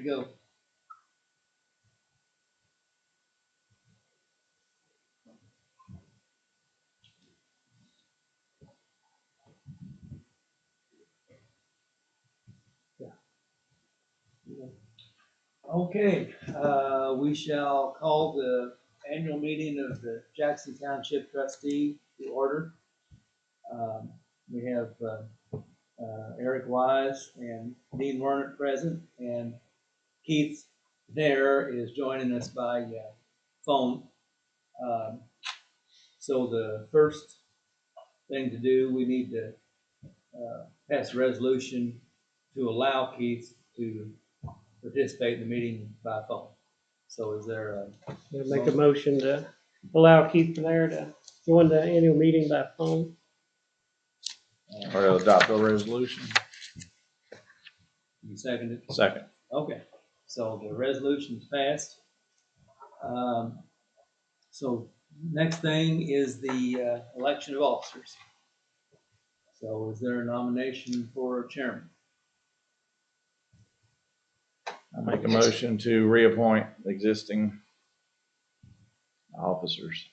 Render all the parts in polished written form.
go. Okay, we shall call the annual meeting of the Jackson Township trustee to order. We have Eric Wise and Dean Werner present, and Keith there is joining us by phone. So the first thing to do, we need to pass a resolution to allow Keith to participate in the meeting by phone. So is there Make a motion to allow Keith there to join the annual meeting by phone. Or to adopt a resolution. You second it? Second. Okay, so the resolution's passed. So next thing is the election of officers. So is there a nomination for chairman? I make a motion to reappoint existing officers.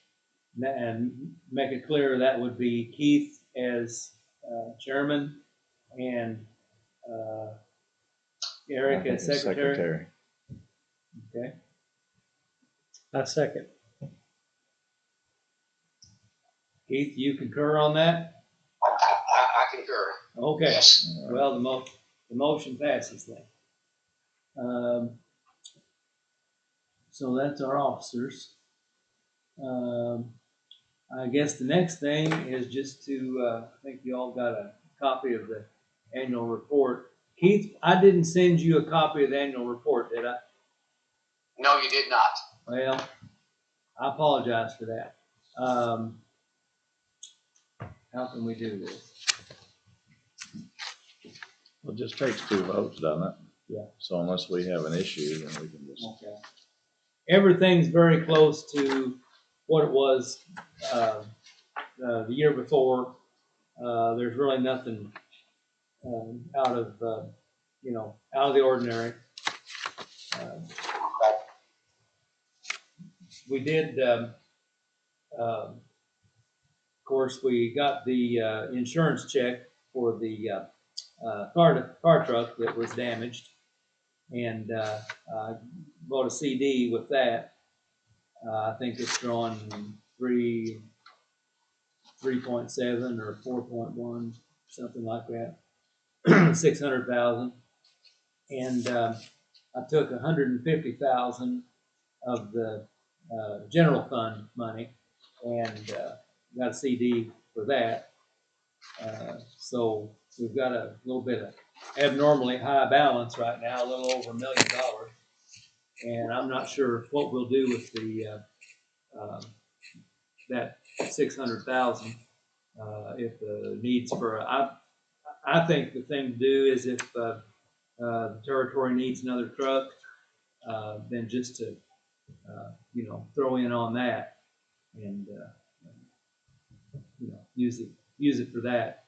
And make it clear that would be Keith as chairman and Eric as secretary. Okay. I second. Keith, you concur on that? I concur. Okay. Yes. Well, the motion passes then. So that's our officers. I guess the next thing is just to, I think you all got a copy of the annual report. Keith, I didn't send you a copy of the annual report, did I? No, you did not. Well, I apologize for that. How can we do this? Well, it just takes 2 votes, doesn't it? Yeah. So unless we have an issue, then we can just. Okay. Everything's very close to what it was the year before. There's really nothing out of out of the ordinary. We did, of course, we got the insurance check for the car truck that was damaged, and I bought a CD with that. I think it's drawing 3.7 or 4.1, something like that, 600,000. And I took 150,000 of the general fund money and got a CD for that. So we've got a little bit of abnormally high balance right now, a little over $1 million. And I'm not sure what we'll do with the that 600,000 if the needs for I think the thing to do is if the territory needs another truck, then just to throw in on that and use it for that.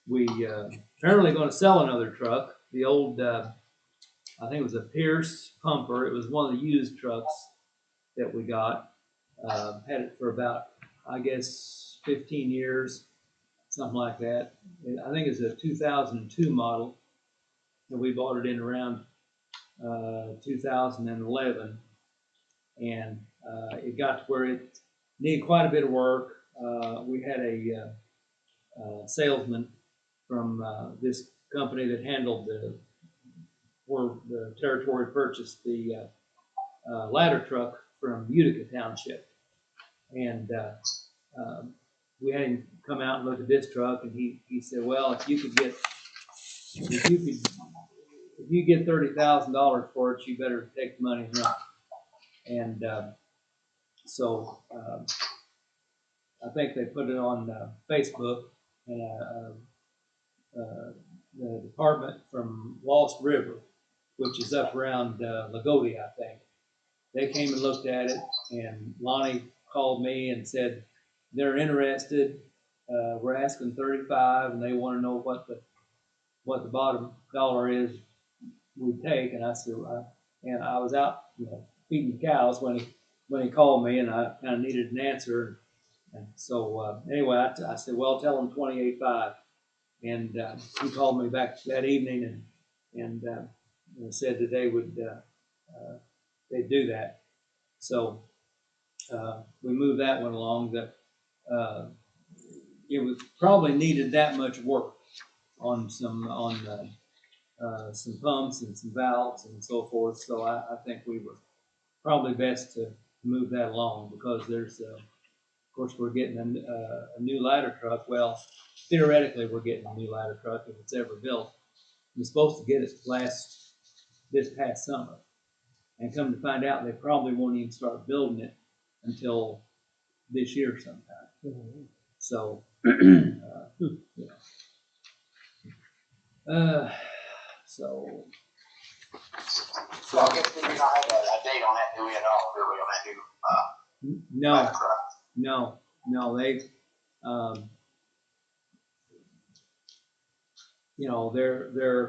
We apparently going to sell another truck. The old I think it was a Pierce pumper. It was one of the used trucks that we got. Had it for about, I guess, 15 years, something like that. I think it's a 2002 model, and we bought it in around 2011, and it got to where it needed quite a bit of work. We had a salesman from this company that handled where the territory purchased the ladder truck from Utica Township, and we had him come out and look at this truck, and he said, well, if you get $30,000 for it, you better take the money and run. And so I think they put it on Facebook, and the department from Lost River, which is up around Lagodi, I think, they came and looked at it, and Lonnie called me and said they're interested. We're asking 35, and they want to know what the bottom dollar is we'd take, and I said, and I was out, feeding the cows when he called me, and I kind of needed an answer. And so anyway, I said, well, tell him 28.5, and he called me back that evening and said that they would they'd do that. So we moved that one along. That it was probably needed that much work on some pumps and some valves and so forth. So I think we were probably best to move that along, because there's, of course, we're getting a new ladder truck. Well, theoretically, we're getting a new ladder truck if it's ever built. We're supposed to get it this past summer, and come to find out, they probably won't even start building it until this year sometime. Mhm. So, so So I guess we do not have a date on that, do we at all, do we, on that new, no, ladder truck? no, they,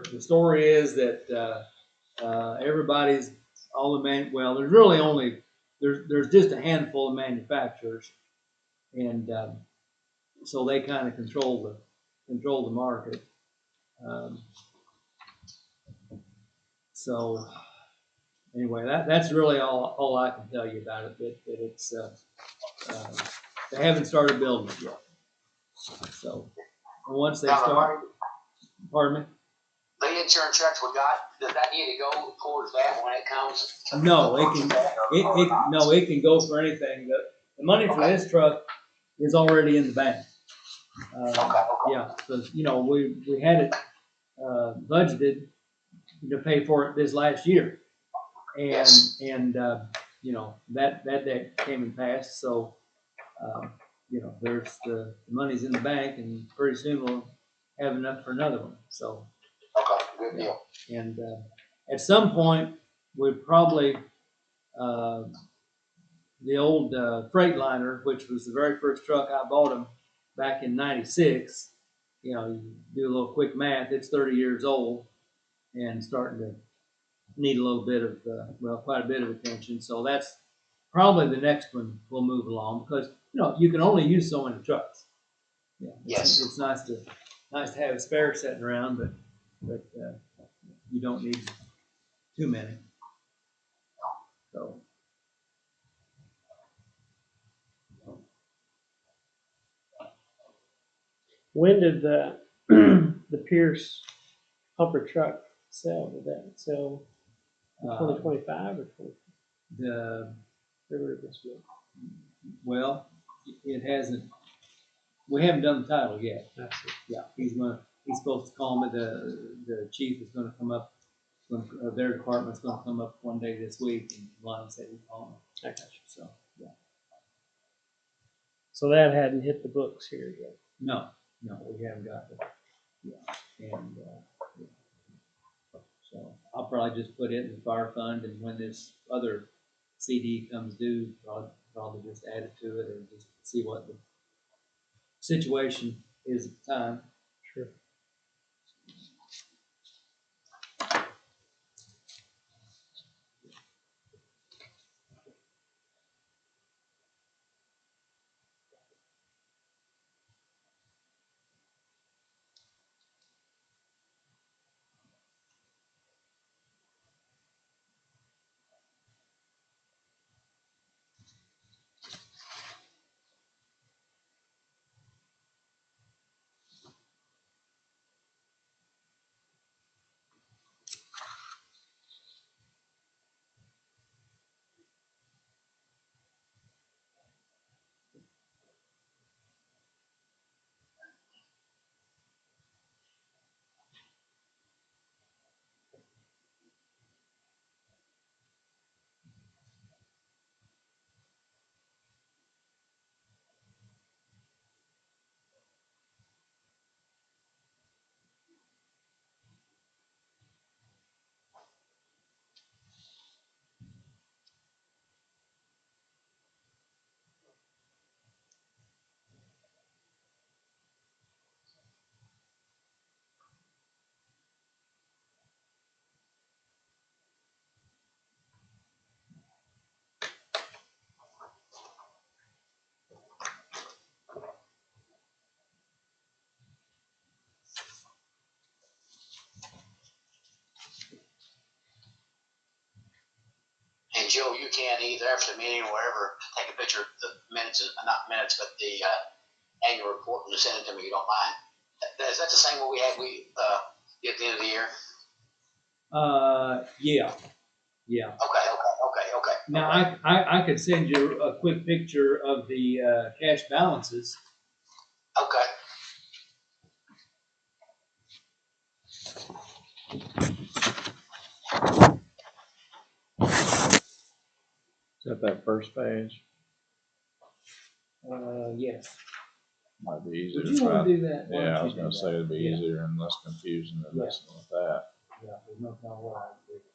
the story is that everybody's well, there's really only there's just a handful of manufacturers, and so they kind of control the market. So anyway, that's really all I can tell you about it. That it's they haven't started building it yet. So once they Now, the start, money, pardon me. the insurance checks we got, does that need to go towards that when it comes? No, it can go for anything. The money for this truck is already in the bank. Okay. Yeah, because we had it budgeted to pay for it this last year, and Yes. that day came and passed. So there's the money's in the bank, and pretty soon we'll have enough for another one. So. Okay, good deal. And at some point, we probably, the old Freightliner, which was the very first truck I bought him back in '96, you do a little quick math, it's 30 years old and starting to need a little bit of, quite a bit of attention. So that's probably the next one we'll move along, because, you can only use so many trucks. Yeah, Yes. It's nice to have a spare sitting around, but you don't need too many. So. When did the Pierce pumper truck sell? Did that sell in 2025 or 20? The February this year? Well, it hasn't. We haven't done the title yet. That's it. Yeah, he's supposed to call me. The chief is going to come up. Their department's going to come up one day this week, and Lon said he'd call me. I got you. So yeah. So that hadn't hit the books here yet. No, we haven't got it. Yeah, and so I'll probably just put it in the fire fund, and when this other CD comes due, I'll probably just add it to it, and just see what the situation is at the time. Sure. Joe, you can either after the meeting or wherever, take a picture of the minutes, not minutes, but the annual report and send it to me. You don't mind? Is that the same one we had? At the end of the year. Yeah. Okay. Now, I could send you a quick picture of the cash balances. Okay. Is that first page? Yes. Might be easier Would to you want try. to do that? Why Yeah, don't I you was do gonna that? say it'd be Yeah. easier and less confusing than Yeah. messing with that. Yeah, there's no way I can do it.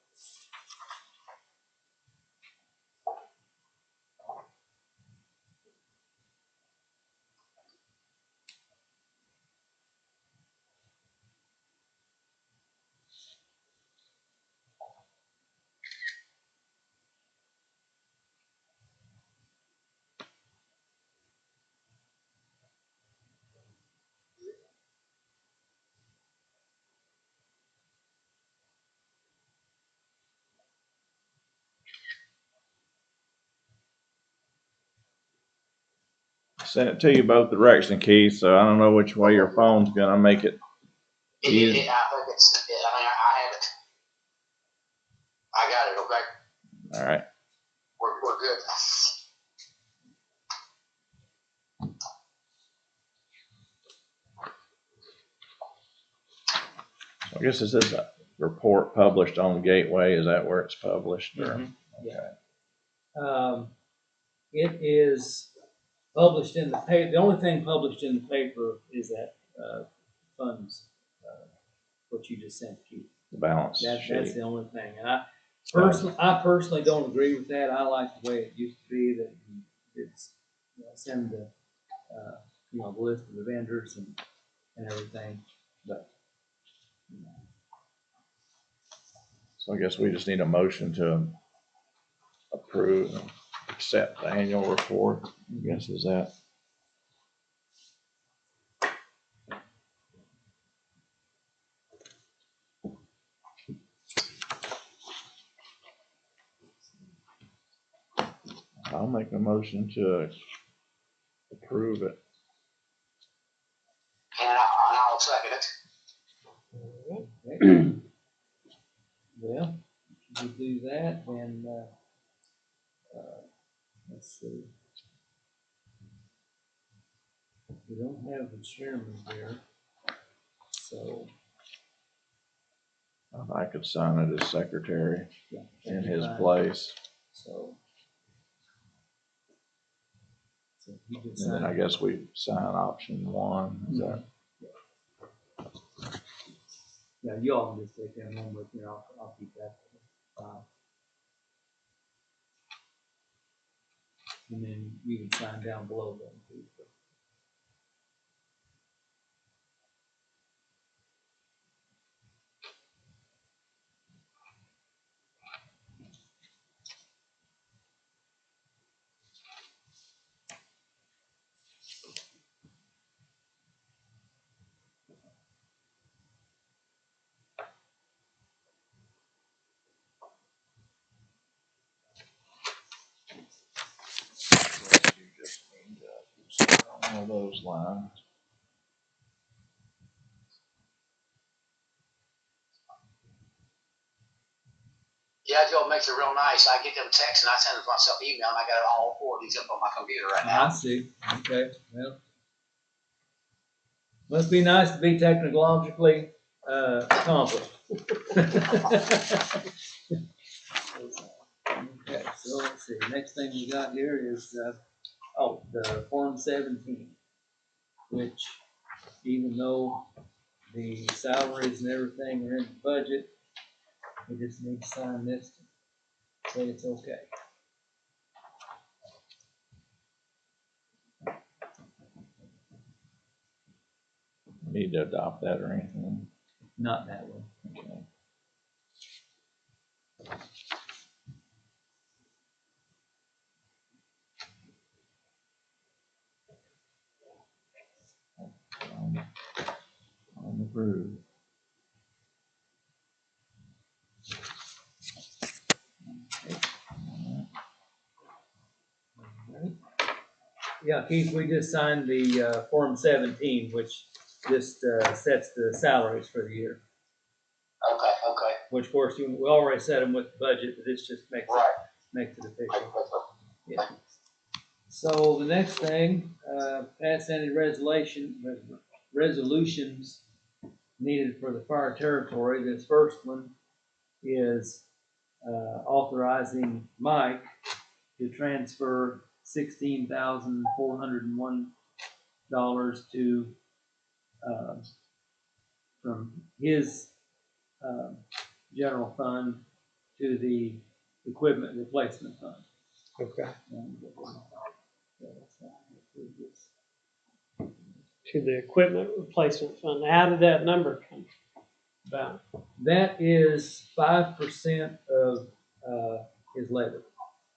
Sent it to you both directions, Keith, so I don't know which way your phone's gonna make it. I think I have it. I got it. Okay. All right. We're good. So I guess is this a report published on Gateway? Is that where it's published? Or? Mhm. Yeah. It is published in the paper. The only thing published in the paper is that funds, what you just sent, Keith. The balance That's sheet. the only thing. And I personally don't agree with that. I like the way it used to be, that it's, send the, the list of the vendors and everything. But, So I guess we just need a motion to approve and accept the annual report. I guess is that. I'll make a motion to approve it. And I'll second it. okay. Well, if you do that, then, let's see. We don't have the chairman here, so. I could sign it as secretary Yeah, in his fine. place. So you can And sign. then I guess we sign option one. Is that? Yeah, you all can just take that home with you. I'll keep that file. And then you can sign down below them too. You just need to sign one of those lines. Yeah, Joe makes it real nice. I get them texts and I send them to myself email, and I got all four of these up on my computer right now. I see. Okay. Well, must be nice to be technologically accomplished. Okay, so let's see. Next thing we got here is the Form 17, which, even though the salaries and everything are in the budget, we just need to sign this to say it's okay. Need to adopt that or anything. Not that one. Okay. On the groove. Yeah, Keith, we just signed the, Form 17, which just, sets the salaries for the year. Okay, okay, Which, of course, we already set them with the budget, but this just right. makes it Right, official. right, right. Yeah. So the next thing, pass any resolutions needed for the fire territory. This first one is, authorizing Mike to transfer $16,401 to, from his, general fund to the equipment replacement fund. Okay. And, To the equipment replacement fund. How did that number come about? that is 5% of, his labor.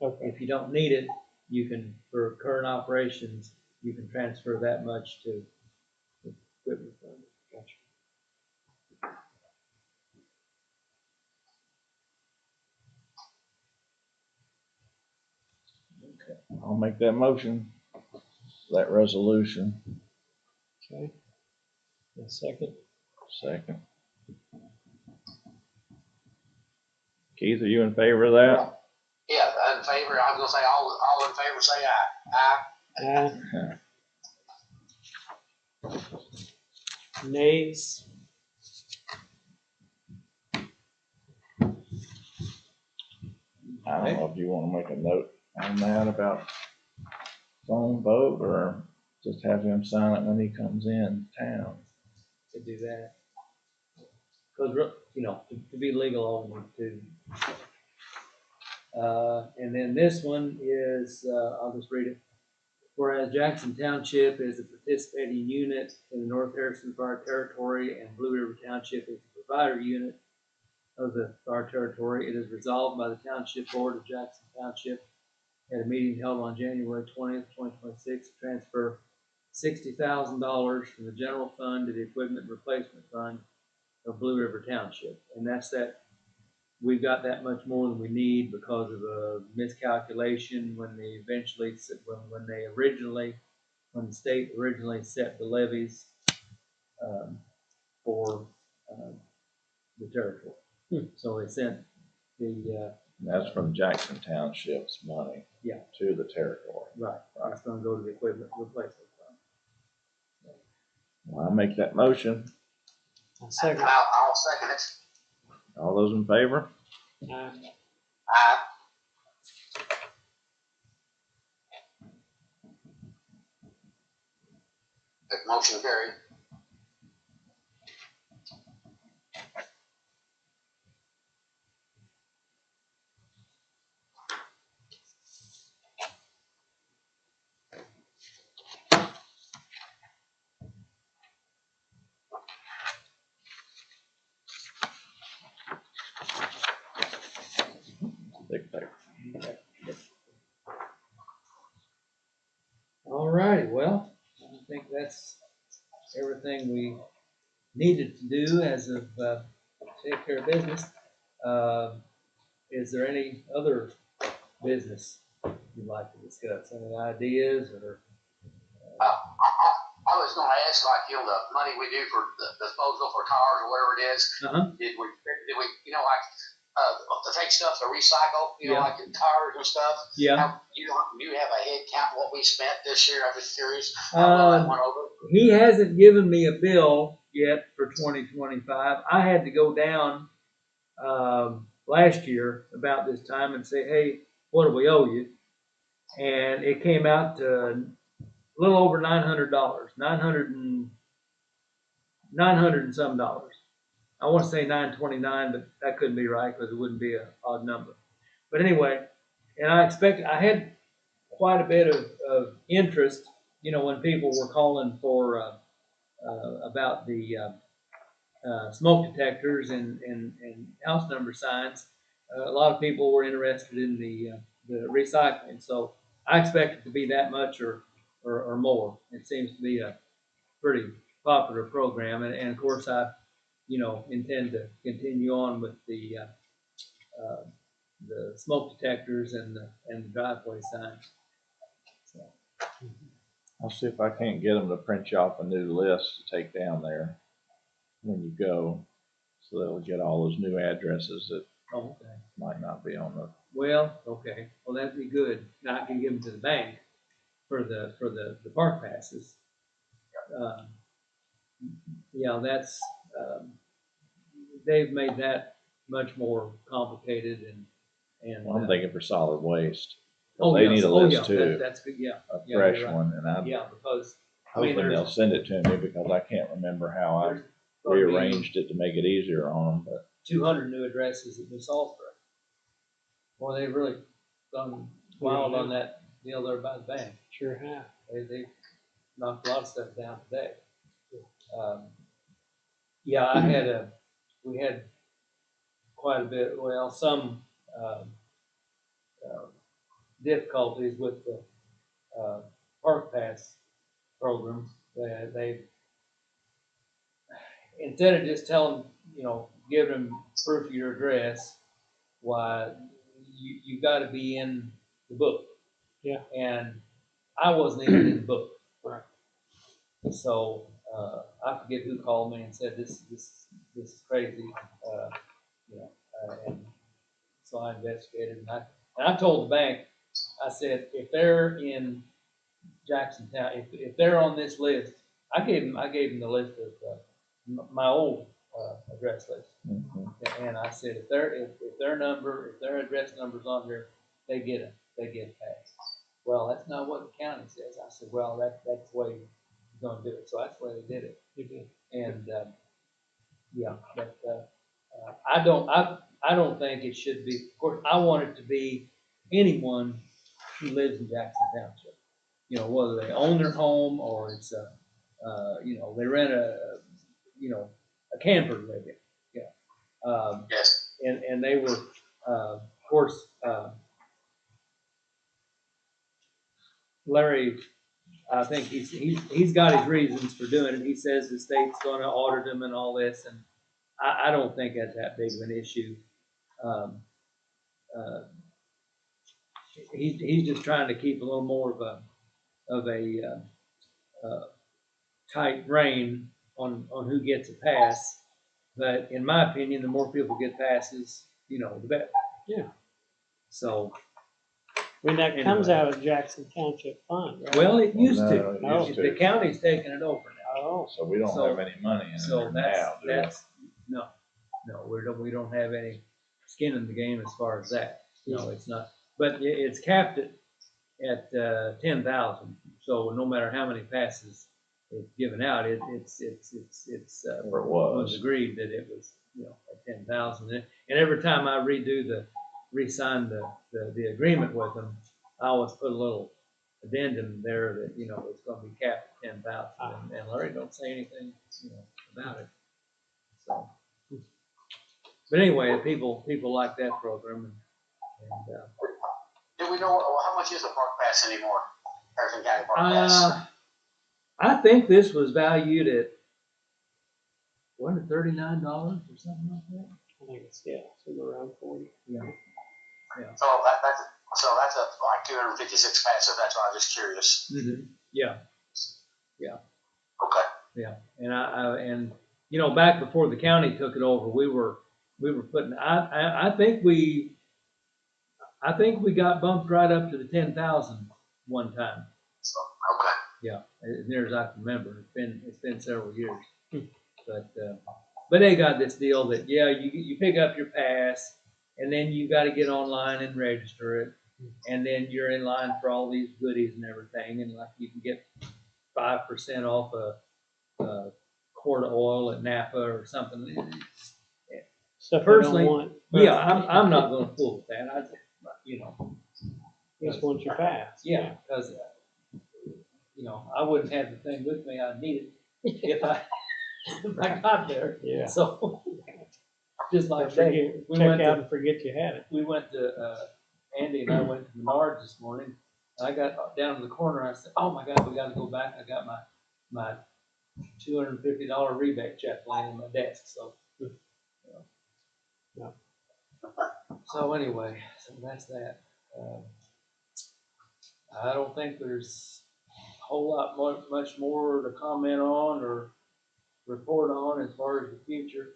Okay. If you don't need it, you can, for current operations, you can transfer that much to the equipment fund. Gotcha. Okay. I'll make that motion, that resolution. Okay. A second. Second. Keith, are you in favor of that? Yeah, in favor, I'm gonna say all in favor, say aye. Aye. Nays. I don't know if you wanna make a note on that about phone vote, or just have him sign it when he comes in town. To do that. Because, you know, to be legal only too. And then this one is, I'll just read it. Whereas Jackson Township is a participating unit in the North Harrison Fire Territory and Blue River Township is the provider unit of the fire territory, it is resolved by the Township Board of Jackson Township at a meeting held on January 20th, 2026, to transfer $60,000 from the general fund to the equipment replacement fund of Blue River Township. And that's that, we've got that much more than we need because of a miscalculation when they eventually, when the state originally set the levies, for, the territory. So they sent the, That's from Jackson Township's money. Yeah. To the territory. right, it's gonna go to the equipment replacement fund. Well, I'll make that motion. A second. I'll second it. All those in favor? Aye. Aye. The motion carried. Thick paper. All righty, well, I think that's everything we needed to do as of, take care of business. Is there any other business you'd like to discuss? Any ideas or? I was gonna ask, like, you know, the money we do for the disposal for cars or whatever it is, did we, you know, like, to take stuff to recycle, you know, Yeah. like the tires and stuff? Yeah. Now, you have a head count what we spent this year? I'm just curious. How well that went over. He hasn't given me a bill yet for 2025. I had to go down, last year about this time and say, hey, what do we owe you? And it came out to a little over $900, 900 and some dollars. I want to say 929, but that couldn't be right because it wouldn't be an odd number. But anyway, and I had quite a bit of interest, you know, when people were calling for, about the, smoke detectors and house number signs. A lot of people were interested in the recycling. So I expect it to be that much or more. It seems to be a pretty popular program. And of course, I, you know, intend to continue on with the smoke detectors and the driveway signs. So. I'll see if I can't get them to print you off a new list to take down there when you go. So they'll get all those new addresses that Oh, okay. might not be on the, Well, okay, well, that'd be good. Now I can give them to the bank for the park passes. Um, Yeah, that's, they've made that much more complicated and. well, I'm thinking for solid waste. Oh, They yes. need a Oh, yeah, list too, that's good, yeah. a Yeah, fresh you're right. one, and I'm Yeah, because, I mean, hoping they'll there's send it to me because I can't remember how I gonna be rearranged it to make it easier on them, but 200 new addresses at New Salisbury. Well, they've really gone wild on that deal there by the bank. Sure have. They knocked a lot of stuff down today. Yeah, we had quite a bit, well, some, uh, difficulties with the, park pass program. They, instead of just telling, giving them proof of your address, why, you gotta be in the book. Yeah. And I wasn't even in the book. Right. So, I forget who called me and said, this is crazy, and so I investigated, and I told the bank, I said, if they're in Jackson Town, if they're on this list, I gave them the list of, my old, address list. And I said, if their address number's on here, they get a pass. Well, that's not what the county says. I said, well, that's the way you're gonna do it. So that's the way they did it. You did. And, yeah, but, I don't think it should be, of course, I want it to be anyone who lives in Jackson Township. Whether they own their home or it's they rent a camper to live in. Yes. And they were, of course, Larry, I think he's got his reasons for doing it. He says the state's gonna audit him and all this, and I don't think that's that big of an issue. Um, uh, he's just trying to keep a little more of a tight rein on who gets a pass. But in my opinion, the more people get passes, the better. Yeah. So, I mean, that comes Anyway. out of Jackson Township Fund, right? well, it used no, to. it No. used The to. county's taking it over now. Oh, So we don't So- have any money in So there now, do we? no, we don't have any skin in the game as far as that. No, it's not. But it's capped at 10,000. So no matter how many passes it's given out, it's Or it was was. agreed that it was, at 10,000. And every time I re-sign the agreement with them, I always put a little addendum there that, it's gonna be capped at 10,000. And Larry don't say anything, about it. So, but anyway, people like that program and Do we know how much is a park pass anymore? Harrison County Park Pass. I think this was valued at, wasn't it $39 or something like that? I think it's, somewhere around 40. Yeah. So that's like 256 passes. That's why I was just curious. Mm-hmm. Yeah. Okay. Yeah. And back before the county took it over, we were putting, I think we got bumped right up to the 10,000 one time. So, okay. Yeah, as near as I can remember. It's been several years. But they got this deal that, you pick up your pass and then you got to get online and register it. And then you're in line for all these goodies and everything. And like you can get 5% off a quart of oil at Napa or something. Stuff Personally, you don't want. Yeah, I'm not going to fool with that. Just want your pass. Yeah, because, I wouldn't have the thing with me. I'd need it if I got there. Yeah. So, just like Forget, we check went out to, and forget you had it. Andy and I went to Menards this morning. And I got down to the corner. I said, "Oh my God, we got to go back." I got my $250 rebate check laying on my desk. So, Yeah. So anyway, so that's that. I don't think there's a whole lot much more to comment on or report on as far as the future.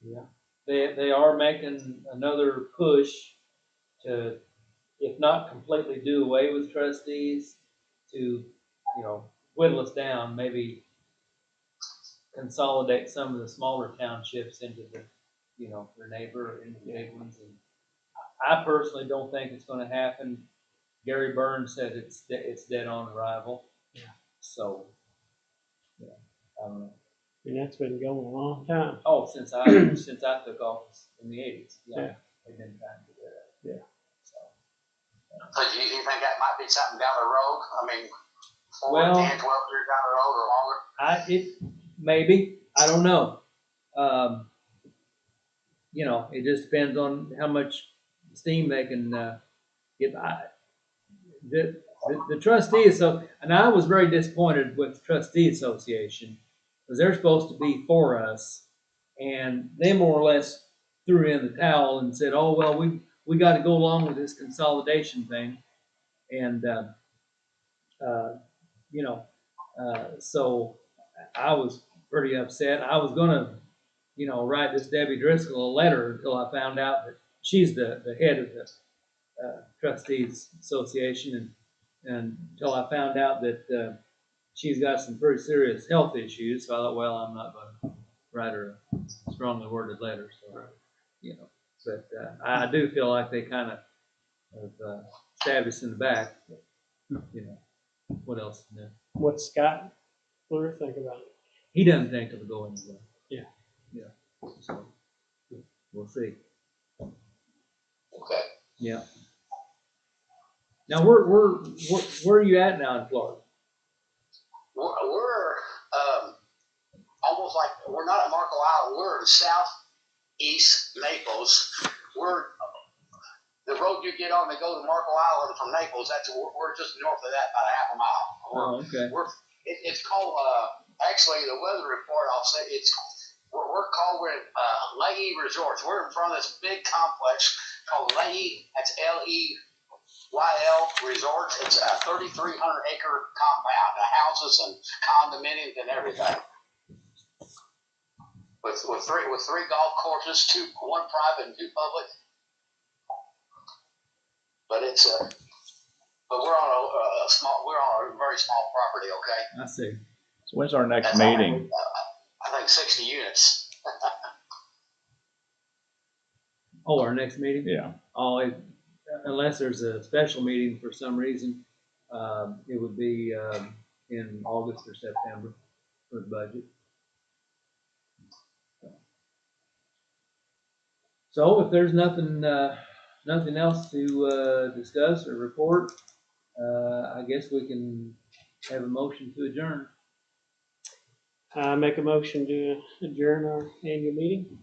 Yeah, they are making another push to, if not completely do away with trustees, to, you know, whittle us down, maybe consolidate some of the smaller townships into the, you know, their neighbor or into the big ones. And I personally don't think it's gonna happen. Gary Burns said it's dead on arrival. Yeah. So, yeah, I don't know. And that's been going a long time. Oh, since I took office in the 80s. Yeah. They've been trying to do that. Yeah. So, So do you think that might be something down the road? I mean, 4, Well, 10, 12 years down the road or longer? Maybe, I don't know. You know, it just depends on how much steam they can get. The trustees, and I was very disappointed with the trustee association because they're supposed to be for us, and they more or less threw in the towel and said, "Oh well, we got to go along with this consolidation thing," and you know, so I was pretty upset. I was gonna, you know, write this Debbie Driscoll a letter until I found out that she's the head of the trustees association, and until I found out that she's got some pretty serious health issues. So I thought, well, I'm not going to write her a strongly worded letter. So, you know, but I do feel like they kind of stabbed us in the back. But, you know, what else? No. What's Scott Fleur think about it? He doesn't think it'll go anywhere. Yeah. Yeah. So we'll see. Okay. Yeah. Now, where are you at now in Florida? We're almost like, we're not at Marco Island, we're in southeast Naples. We're, the road you get on to go to Marco Island from Naples, we're just north of that, about a half a mile. Oh, okay. It's called, actually, the weather report, I'll say, we're in Leahy Resorts. We're in front of this big complex called Leahy, that's LEYL Resorts. It's a 3,300 acre compound, houses and condominiums and everything. With three golf courses, one private and 2 public. But it's we're on a very small property, okay? I see. So when's our next That's meeting? I think 60 units. Oh, our next meeting? Yeah. Oh, unless there's a special meeting for some reason, it would be in August or September for the budget. So if there's nothing else to discuss or report, I guess we can have a motion to adjourn. I make a motion to adjourn our annual meeting.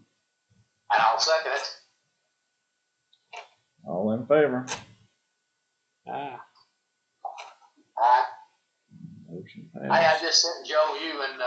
And I'll second it. All in favor? Ah. Motion Hey, passed. I just sent Joe, you, and